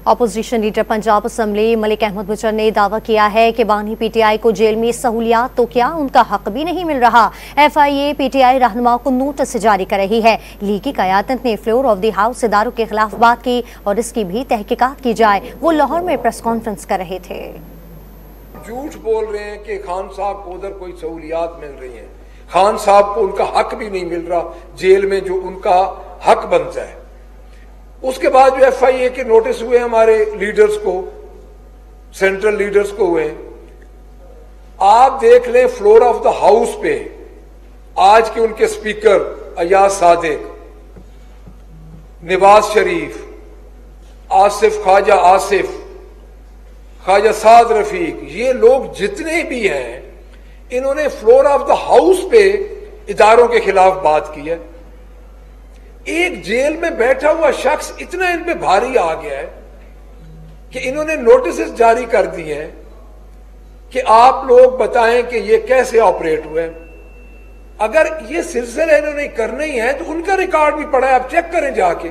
Opposition leader Punjab assembly Malik Ahmad مچر نے دعویٰ کیا ہے کہ بانی پی ٹی آئی کو جیل میں سہولیات تو کیا ان کا حق بھی نہیں مل رہا۔ F I a P T I رہنما کو نوٹس جاری کر رہی ہے۔ لیگی قیادت نے فلور آف دی ہاؤس اداروں کے خلاف بات کی اور اس کی بھی تحقیقات کی جائے۔ وہ لاہور میں پریس کانفرنس کر رہے تھے۔ جھوٹ بول رہے ہیں کہ خان صاحب کو ادھر کوئی سہولیات مل رہی ہیں، خان صاحب کو ان کا حق بھی نہیں مل رہا جیل میں جو ان کا حق بنتا ہے۔ اس کے بعد جو ایف آئی اے کے نوٹس ہوئے ہمارے لیڈرز کو، سینٹرل لیڈرز کو ہوئے، آپ دیکھ لیں فلور آف دا ہاؤس پہ آج کے ان کے سپیکر ایاز صادق، نواز شریف، آصف خواجہ آصف، خواجہ سعد رفیق، یہ لوگ جتنے بھی ہیں انہوں نے فلور آف دا ہاؤس پہ اداروں کے خلاف بات کی ہے۔ ایک جیل میں بیٹھا ہوا شخص اتنا ان پہ بھاری آ گیا ہے کہ انہوں نے نوٹسز جاری کر دی ہیں کہ آپ لوگ بتائیں کہ یہ کیسے آپریٹ ہوئے۔ اگر یہ سلسلہ انہوں نے کرنا ہی ہے تو ان کا ریکارڈ بھی پڑا ہے، آپ چیک کریں جا کے۔